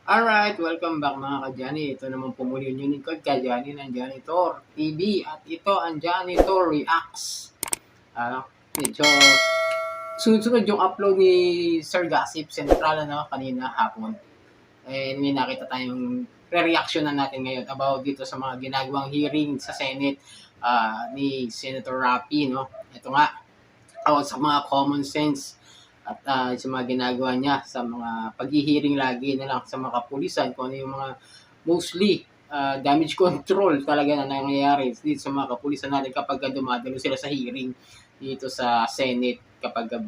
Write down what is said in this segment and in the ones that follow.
Alright, welcome back mga ka-Johnny. Ito naman po muli yung lingkod ka-Johnny ng Janitor TV. At ito ang Janitor Reacts. Medyo sunod-sunod yung upload ni Sir Gossip Central kanina hapon. May nakita tayong re-reaction na natin ngayon about dito sa mga ginagawang hearing sa Senate ni Senator Rapi. Ito nga, sa mga common sense at sa mga ginagawa niya sa mga paghihiring lagi na lang sa mga kapulisan, kung ano yung mga mostly damage control talaga na nangyayari dito sa mga kapulisan natin kapag dumadalo sila sa hearing dito sa Senate, kapag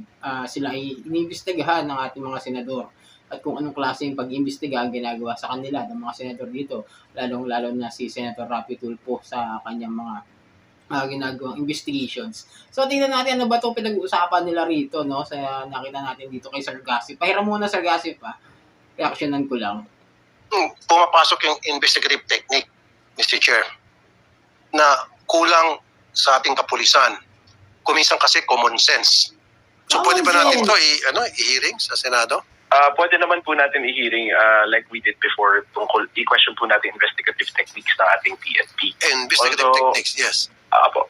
sila ay iniimbestigahan ng ating mga senador, at kung anong klaseng pag-imbestiga ang ginagawa sa kanila ng mga senador dito, lalong-lalo na si Senator Rapi Tulfo sa kanyang mga ginagawang investigations. So, tingnan natin ano ba itong pinag-uusapan nila rito, no? Sa nakita natin dito kay Sir Gossip. Pahiram muna, Sir Gossip, reactionan ko lang. Pumapasok yung investigative technique, Mr. Chair, na kulang sa ating kapulisan. Kuminsan kasi common sense. So, pwede ba natin ito i-hearing sa Senado? Pwede naman po natin i-hearing like we did before tungkol i-question po natin investigative techniques ng ating PNP. Investigative techniques, yes.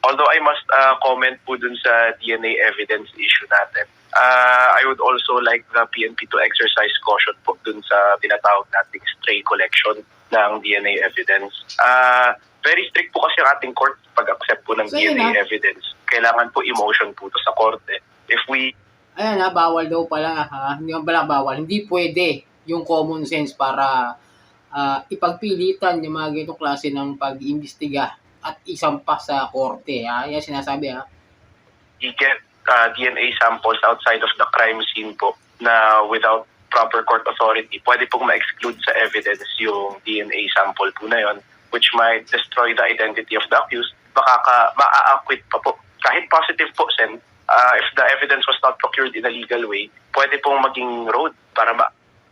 Although I must comment po dun sa DNA evidence issue natin, I would also like the PNP to exercise caution po dun sa tinatawag nating stray collection ng DNA evidence. Very strict po kasi ang ating court pag-accept po ng DNA evidence. Kailangan po emotion po to sa korte. If we Ayan bawal daw pala hindi man pala bawal, hindi pwede yung common sense para ipagpilitan yung mga ganitong klase ng pag-imbestiga at isampa sa korte. Yan sinasabi You get DNA samples outside of the crime scene po na without proper court authority, pwede pong ma-exclude sa evidence yung DNA sample po na yon, which might destroy the identity of the accused. Ma-acquit pa po. Kahit positive po, Sen, if the evidence was not procured in a legal way, pwede pong maging road para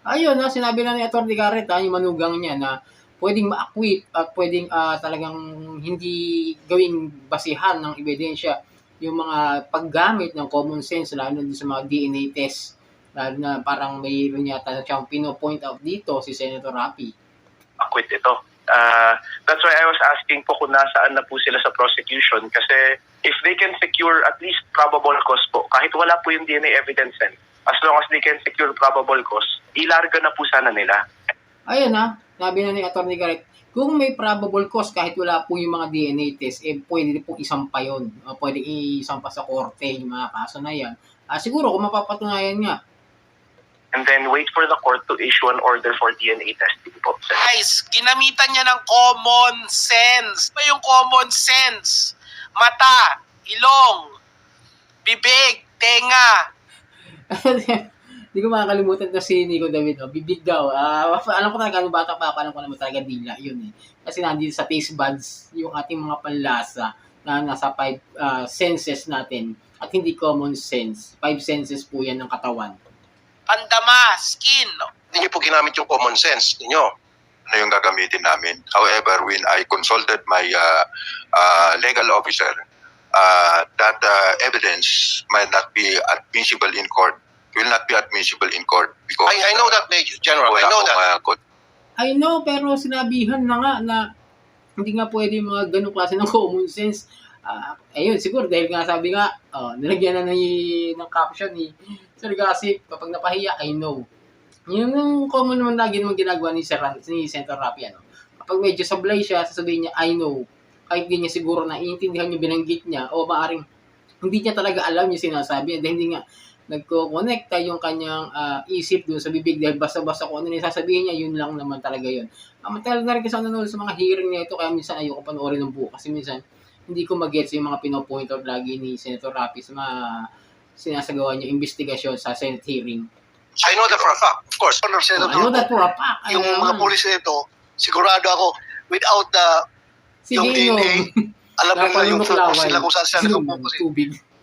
Ayun, sinabi na ni Atty. Garrett, yung manugang niya na pwedeng ma-acquit at pwedeng talagang hindi gawing basihan ng ebidensya yung mga paggamit ng common sense, lalo na sa mga DNA test. Lalo na parang mayroon yata siyang pino-point out dito si Senator Rapi. Acquit ito. That's why I was asking po kung nasaan na po sila sa prosecution, kasi if they can secure at least probable cause po, kahit wala po yung DNA evidence, as long as they can secure probable cause, ilarga na po sana nila. Ayun sabi na ni Atty. Garrett, kung may probable cause kahit wala po yung mga DNA test, pwede po isampa yun. Pwede isampa sa korte yung mga kaso na yan. Siguro kung mapapatunayan nga. And then wait for the court to issue an order for DNA testing po. Guys, ginamitan niya ng common sense. Ano yung common sense? Mata, ilong, bibig, tenga. Hindi ko makakalimutan na si Nico David. Bibig daw. Alam ko talaga, bata pa ako, alam ko naman talaga dila. Yun Kasi nandito sa taste buds, yung ating mga panlasa na nasa 5 senses natin. At hindi common sense. 5 senses po yan ng katawan. Pandama, skin. Hindi niyo po ginamit yung common sense ninyo. Ano yung gagamitin namin. However, when I consulted my legal officer, that evidence might not be admissible in court. Will not be admissible in court because I know that, Major General. I know that. I know, pero sinabihan na nga na hindi nga pwede mga ganong klase ng common sense. Ayun, siguro dahil nga sabi nga, nilagyan na ng caption ni Sir Gossip, kapag napahiya, I know. Yung common naman lagi naman ginagawa ni Senator Rapi, kapag medyo sablay siya, sasabihin niya, I know. Kahit hindi niya siguro naiintindihan yung binanggit niya, o maaring hindi niya talaga alam yung sinasabi, dahil hindi nga nagko-connecta yung kanyang isip doon sa bibig, dahil basta-basta kung ano yung sasabihin niya, yun lang naman talaga yun. Matagal na rin kasi nanonood sa mga hearing niya ito, kaya minsan ayoko panoorin ng buo, kasi minsan hindi ko mag-gets yung mga pinopoint out lagi ni Senator Rapi sa mga sinasagawa niya investigasyon sa Senate hearing. I know that for a fact, of course. I know that for a fact. Yung mga pulis nito, sigurado ako, without yung DNA, alam nila yung focus sila kung saan sila nakapokus.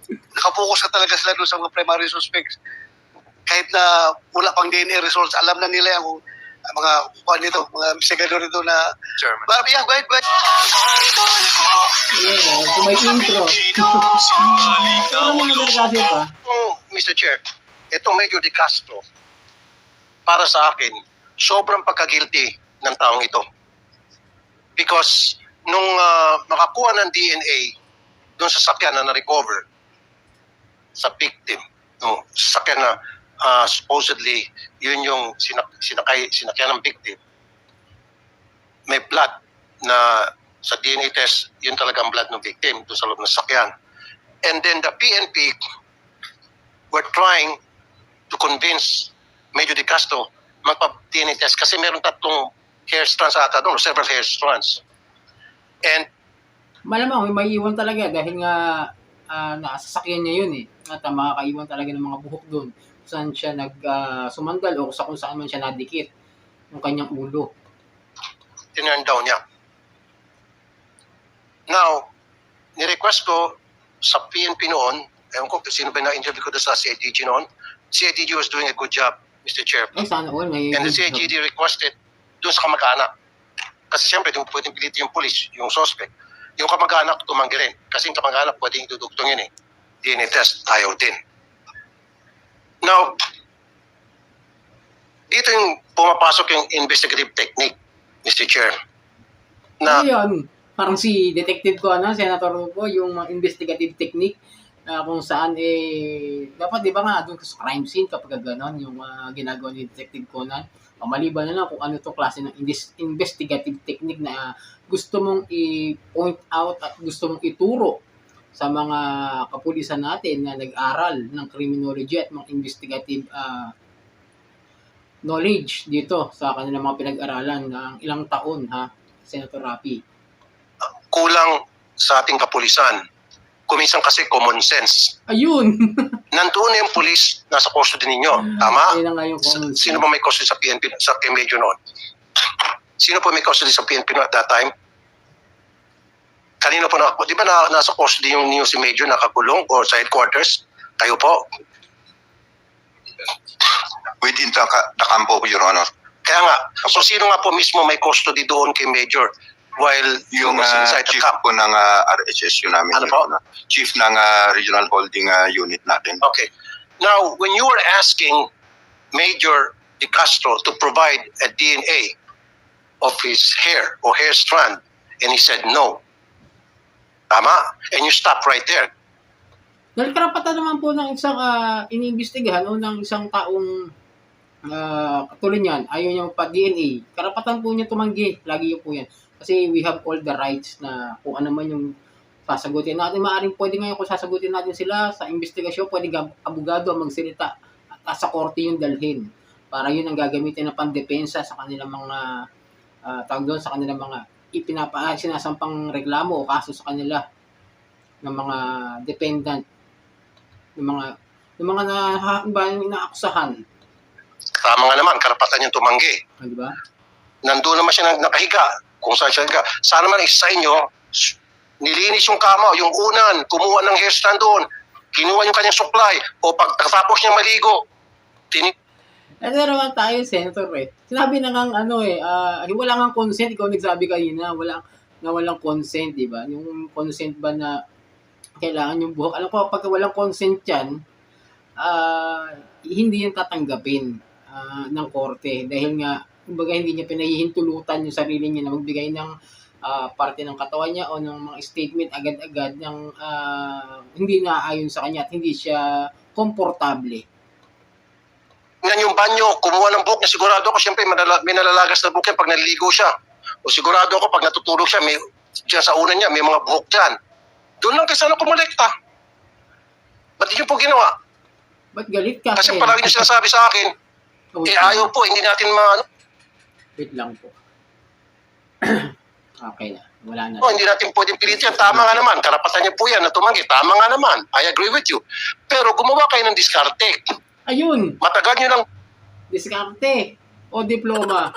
Nakapokus na talaga sila doon sa mga primary suspects. Kahit na wala pang DNA results, alam na nila yung mga mga investigador nito na Chairman. Yeah, go ahead. Kung may intro. Mr. Chair, itong Major De Castro, para sa akin, sobrang pagka-guilty ng taong ito. Because nung makakuha ng DNA doon sa sakyan na na-recover sa victim, no, sasakyan na supposedly yun yung sinakyan ng victim, may blood na sa DNA test, yun talaga ang blood ng victim doon sa loob ng sasakyan. And then the PNP were trying to convince Major De Castro magpa-DNA test kasi meron tatlong hair strands ata doon, several hair strands. And Malamang may iwan talaga dahil nga nasasakyan niya yun eh. At makakaiwan talaga ng mga buhok doon. Kung saan siya sumandal o kung saan man siya nadikit yung kanyang ulo. tinurn down niya. Now, ni-request ko sa PNP noon, ewan ko sino ba na-interview ko doon sa CIDG noon, CIDG was doing a good job, Mr. Chair. Sana all may... And the CIDG requested doon sa kamag-anak. Kasi siyempre, di mo pwedeng pilitin yung police, yung suspect. Yung kamag-anak, tumanggi rin. Kasi yung kamag-anak, pwedeng idudugtong yun eh. DNA test, ayaw din. Now, dito yung pumapasok yung investigative technique, Mr. Chair. Ano yun? Parang si detective ko, Senator Rupo, yung investigative technique kung saan dapat di ba nga doon sa crime scene kapag gano'n yung ginagawa ni Detective Conan, maliban na lang kung ano to klase ng investigative technique na gusto mong i-point out at gusto mong ituro sa mga kapulisan natin na nag-aral ng criminology at mga investigative knowledge dito sa kanilang mga pinag-aralan ng ilang taon, Senator Rapi. Kulang sa ating kapulisan. Kuminsan kasi common sense. Ayun! Nandoon na yung police nasa custody ninyo. Tama? Ayun na nga yung common sense. Sino ba may custody sa PNP sa kay Medyo noon? Sino po may custody sa PNP at that time? Kanino po di ba nasa custody yung si Major nakakulong o sa headquarters? Kayo po? Within the campo, Your Honor. Kaya nga, so sino nga po mismo may custody doon kay Major while Yung inside the chief camp? po ng RHSU namin. Ano Your po? Honor. Chief ng Regional Holding Unit natin. Okay. Now, when you were asking Major De Castro to provide a DNA of his hair or hair strand, and he said no. Tama? And you stop right there. Dahil karapatan naman po ng isang iniimbestigahan o ng isang taong katulad niyan, ayaw niya magpa-DNA. Karapatan po niya tumanggi. Lagi yun po yan. Kasi we have all the rights na kung ano man yung sasagutin natin. Maaring pwede ngayon kung sasagutin natin sila sa investigasyon, pwede abogado ang magsalita at sa korte yung dalhin. Para yun ang gagamitin na pandepensa sa kanilang mga tawag doon, sa kanilang mga sinasampang reklamo o kaso sa kanila ng mga dependent ng mga naakusahan. Tama nga naman, karapatan niyang tumanggi. Di ba? Nandun naman siya nakahiga. Kung saan siya nakahiga. Sana man isa sa inyo, nilinis yung kama, yung unan, kumuha ng hair stand doon, kinuha yung kanyang supply, o pagkatapos niya maligo, Ito naman tayo, Senator Sinabi na nga wala nga consent. Ikaw nagsabi kanina, walang consent, di ba? Yung consent ba na kailangan yung buhok. Alam ko, pag walang consent yan, hindi yan tatanggapin ng korte. Dahil nga, kumbaga hindi niya pinahihintulutan yung sarili niya na magbigay ng parte ng katawan niya o ng mga statement agad-agad ng hindi naaayon sa kanya at hindi siya komportable. Yan yung banyo, kumuha ng buhok niya, sigurado ako, siyempre may nalalagas na buhok yan pag naliligo siya. O sigurado ako, pag natutulog siya, may, dyan sa unan niya, may mga buhok dyan. Doon lang kayo sana kumulekta. Ba't di niyo po ginawa? Ba't galit ka? Kasi palagi niyo sinasabi sa akin, ayaw po, hindi natin Wait lang po. Okay na, wala na. hindi natin pwedeng pilitin. Tama nga naman, karapatan niyo po yan na tumanggi. Tama nga naman, I agree with you. Pero gumawa kayo ng diskarte. Ayun! Matagal niyo lang. Diskarte o diploma.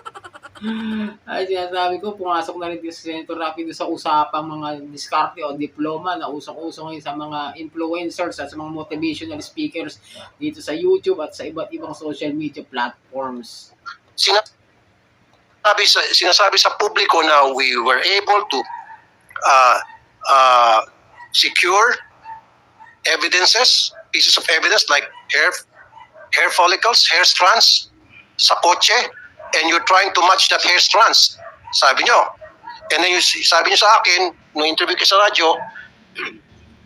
Ay, sinasabi ko, pumasok na rin si Senator Rapi sa usapang mga diskarte o diploma na usok-usok ngayon sa mga influencers at sa mga motivational speakers dito sa YouTube at sa iba't ibang social media platforms. Sinasabi sa publiko na we were able to secure evidences, pieces of evidence like hair follicles, hair strands sa kotse, and you're trying to match that hair strands. Sabi nyo. And then sabi nyo sa akin, nung interview kayo sa radyo,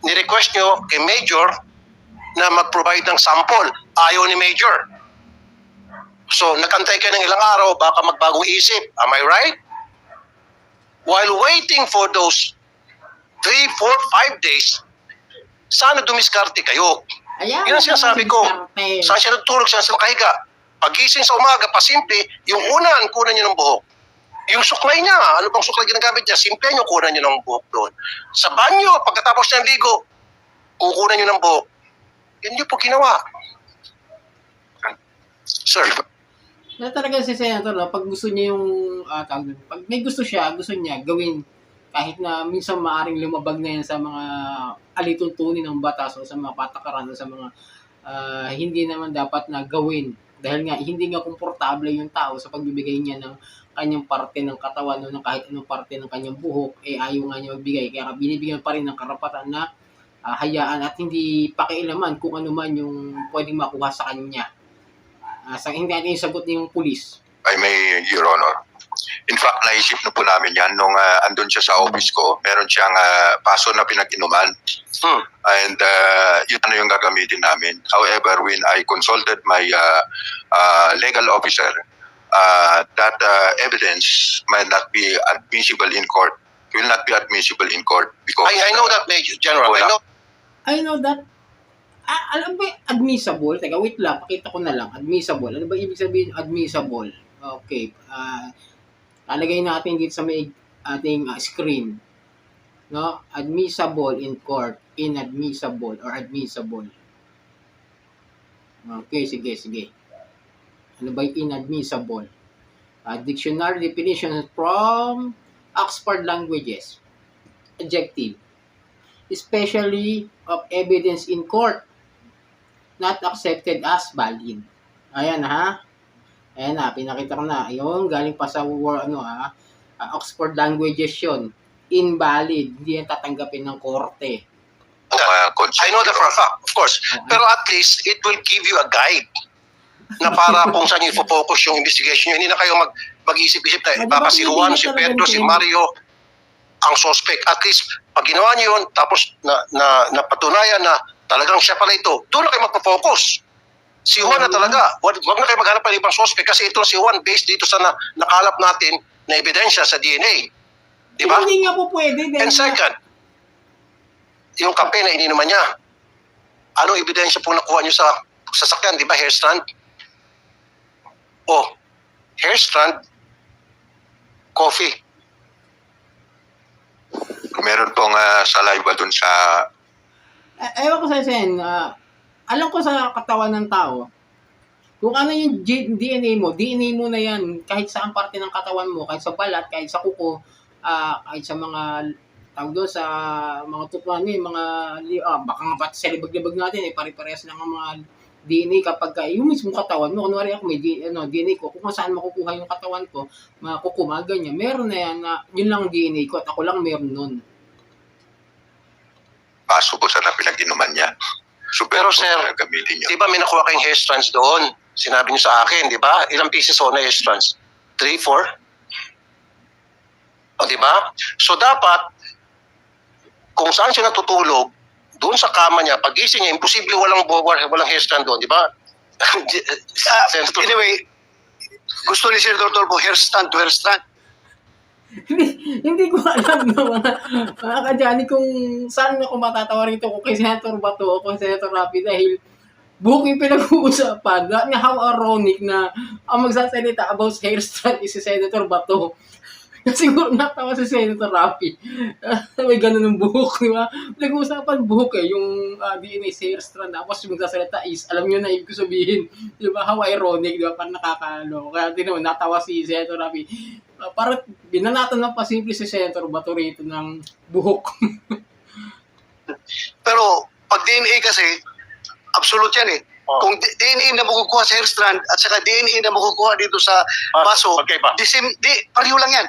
ni-request nyo kay Major na mag-provide ng sample. Ayaw ni Major. So, nakantay kayo ng ilang araw, baka magbagong isip. Am I right? While waiting for those 3, 4, 5 days, sana dumiskarte kayo. Ayan, Yan ang sinasabi ko. diskarte. Saan siya natulog, saan siya nakahiga. Pagising sa umaga, pasimple, yung una, kunan niyo ng buhok. Yung suklay niya, ano bang suklay ginagamit niya? Simple niyo, kunan niyo ng buhok doon. Sa banyo, pagkatapos ng ligo, kukunan niyo ng buhok. Yan niyo po ginawa. Sir, Na talaga si Senator, pag gusto niya yung, tawag doon, pag may gusto niya gawin, kahit na minsan maaring lumabag na yan sa mga alituntunin ng batas o sa mga patakaran o sa mga hindi naman dapat na gawin. Dahil nga, hindi nga komportable yung tao sa pagbibigay niya ng kanyang parte ng katawan o ng kahit anong parte ng kanyang buhok, ayaw nga niya magbigay. Kaya binibigyan pa rin ng karapatan na hayaan at hindi pakialaman kung ano man yung pwedeng makuha sa kanya. Hindi natin yung sagot ng pulis. I may, Your Honor. In fact, naisip na po namin yan nung andun siya sa office ko. Meron siyang paso na pinag-inuman. And yun na yung gagamitin namin. However, when I consulted my legal officer, that evidence might not be admissible in court. Will not be admissible in court because I know that, Major General. I know that. Alam ba admissible? Teka, wait lang. Pakita ko na lang. Admissible. Ano ba ibig sabihin admissible? Okay. Lalagay natin dito sa may ating screen. No? Admissible in court. Inadmissible or admissible. Okay, sige. Ano ba yung inadmissible? Dictionary definition from Oxford Languages. Adjective. Especially of evidence in court. Not accepted as valid. Ayan ha. Ayan na, pinakita ko na. Ayun, galing pa sa Oxford Languages yun. Invalid. Hindi yan tatanggapin ng korte. I know that for a fact, of course. Pero at least, it will give you a guide na para kung saan yung focus yung investigation nyo. Hindi na kayo mag-isip-isip na baka si Juan, si Pedro, si Mario ang suspect. At least, pag ginawa nyo yun, tapos napatunayan na talagang siya pala ito, doon na kayo magpo-focus. Si Juan na talaga. Wag na kayo maghanap ng ibang suspect kasi ito si Juan based dito sa nakalap natin na ebidensya sa DNA. Di ba? Hindi nga po pwede. And second, yung kape na ininuman niya, anong ebidensya po nakuha niyo sa sasakyan, di ba? Hair strand? Oh, hair strand, coffee. meron pong saliva dun sa... Ewan ko sa Sen, alam ko sa katawan ng tao, kung ano yung DNA mo na yan, kahit saan parte ng katawan mo, kahit sa balat, kahit sa kuko, kahit sa mga, tawag doon, sa mga tutuan baka nga ba't sa libag-libag natin, pare-parehas lang ang mga DNA kapag yung mismo katawan mo, kunwari ako may DNA ko, kung saan makukuha yung katawan ko, mga ganyan, meron na yan na yun lang DNA ko at ako lang meron nun. Paso po sa pinag-inuman niya. So, Pero sir, gamitin niyo. di ba may nakuha kayong hair strands doon? Sinabi niyo sa akin, di ba? Ilang pieces na hair strands? 3, 4? O, di ba? So, dapat, kung saan siya natutulog, doon sa kama niya, pagising niya, imposible walang hair strand doon, di ba? Anyway, gusto ni Senator Torbo, hair strand to hair strand. Hindi ko alam na mga kadyani kung saan ako matatawa rito kung kay Senator Bato o kung Senator Rapi dahil buhok yung pinag-uusapan. How ironic na ang magsasalita about hair strand is si Senator Bato. Siguro natawa si Senator Rapi. May ganun ng buhok, di ba? Nag-uusapan buhok yung DNA hair strand. Tapos yung magsasalita is, alam nyo na ibig sabihin. Di ba? How ironic, di ba? Parang nakakalo. Kaya di naman, natawa si Senator Rapi. Parang binanatan ng pasimple si Senator Bato rito ng buhok. Pero pag DNA kasi, absolute yan eh. Kung DNA na makukuha sa hair strand at saka DNA na makukuha dito sa baso, pareho lang yan.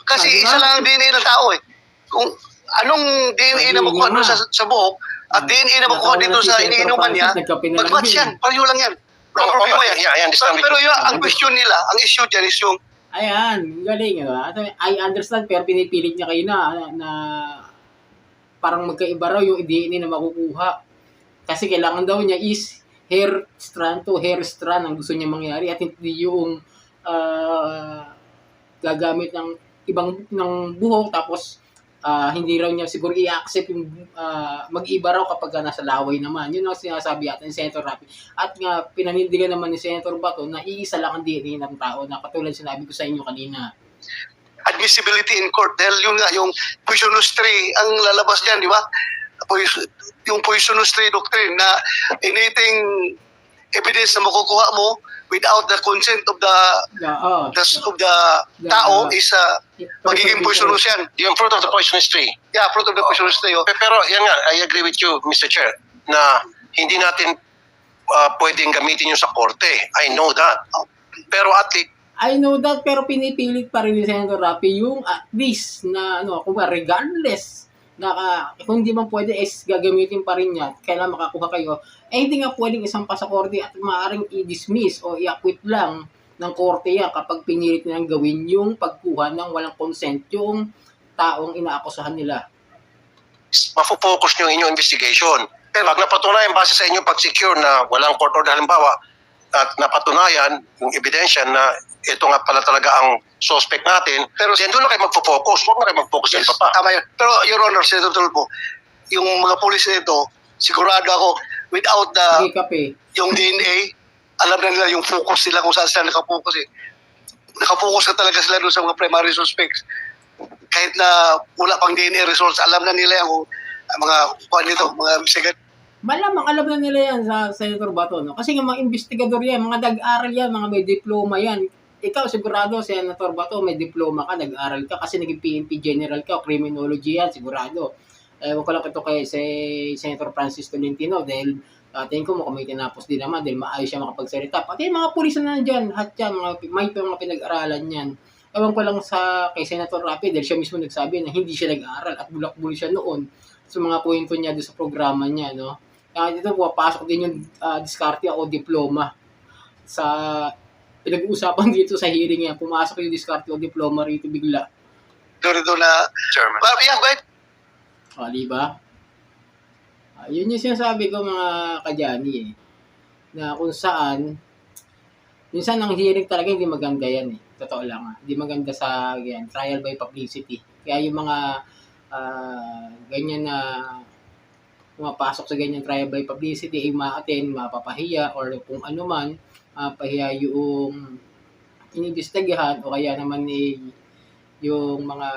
Kasi isa lang ang DNA ng tao eh. Kung anong DNA na makukuha doon sa buhok at DNA na makukuha dito sa iniinuman niya, mag-match yan. Pareho lang yan. Walang problema yan. Yeah, I understand. Pero ang question nila, ang issue dyan is yung Ayan, galing, diba? I understand, pero pinipilit niya kayo na parang magkaiba raw yung DNA na makukuha. Kasi kailangan daw niya is hair strand to hair strand ang gusto niya mangyari at hindi yung gagamit ng ibang ng buhok tapos hindi raw niya siguro i-accept yung mag-iba raw kapag nasa laway naman. Yun ang sinasabi natin ni Senator Rapi. At nga, pinanindigan naman ni Senator Bato na iisa lang ang DNA ng tao na katulad sinabi ko sa inyo kanina. admissibility in court dahil yun nga, yung poisonous tree ang lalabas dyan, di ba? Yung poisonous tree doctrine na anything evidence na makukuha mo without the consent of the tao is magiging poisonous yan. Yung fruit of the poisonous tree. Yeah, fruit of the poisonous tree. Oh. Pero yan nga, I agree with you, Mr. Chair, na hindi natin pwedeng gamitin yung sa korte. I know that. Pero at least, I know that, pero pinipilit pa rin ni Senator Rapi yung at least na regardless na kung hindi man pwede is gagamitin pa rin niya, kailangan makakuha kayo, hindi nga pwedeng isang pa sa korte at maaaring i-dismiss o i-acquit lang ng korte yan kapag pinilit nilang gawin yung pagkuha ng walang consent yung taong inaakusahan nila. mafo-focus nyo inyong investigation. Pero pag napatunayan base sa inyong pag-secure na walang court order halimbawa at napatunayan yung ebidensya na ito nga pala talaga ang suspect natin, pero then doon na kayo magpo-focus. Huwag na kayo mag-focus sa iba pa. Tama yun. Pero, Your Honor, Senator Tulfo, yung mga pulis na ito, sigurado ako, without yung DNA, alam na nila yung focus nila kung saan sila nakapokus eh. Nakapokus na talaga sila doon sa mga primary suspects. Kahit na wala pang DNA results, alam na nila yung mga investigator. Malamang alam na nila yan sa Senator Bato, no? Kasi nga mga investigador yan, mga nag-aral yan, mga may diploma yan. Ikaw sigurado, Senator Bato, may diploma ka, nag-aral ka, kasi naging PNP General ka, criminology yan, sigurado. Ewan ko lang ito kay Senator Francis Tolentino dahil tingin ko mukhang may tinapos din naman dahil maayos siya makapagsalita. Pati yung mga pulis na nandyan, lahat yan, may pinag-aralan yan. Ewan ko lang kay Senator Rapi dahil siya mismo nagsabi na hindi siya nag-aaral at bulak-buli siya noon sa mga kwento niya doon sa programa niya, no? Kaya dito pumapasok din yung diskarte o diploma sa pinag-uusapan dito sa hearing niya. Pumasok yung diskarte o diploma rito bigla. Doon na, Chairman. yeah, go ahead. Diba? Yun yung sinasabi ko mga kadyani eh. Na kung saan, minsan ang hearing talaga hindi maganda yan eh. Totoo lang Hindi maganda sa trial by publicity. Kaya yung mga ganyan na pumapasok sa ganyan trial by publicity ay ma-attend, mapapahiya or kung ano man, mapahiya yung iniimbestigahan o kaya naman yung mga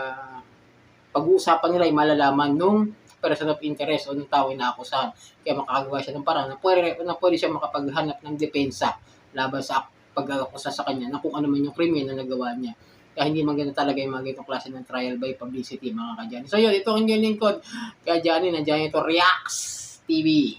pag-uusapan nila ay malalaman nung person of interest o nung tao na akusahan. Kaya makakagawa siya ng parang na pwede siya makapaghanap ng depensa laban sa pag-akusa sa kanya na kung ano man yung krimen na nagawa niya. Kaya hindi maganda talaga yung mga ganitong klase ng trial by publicity, mga kadyani. So yun, ito ang yung lingkod kadyani ng Janitor Reacts TV.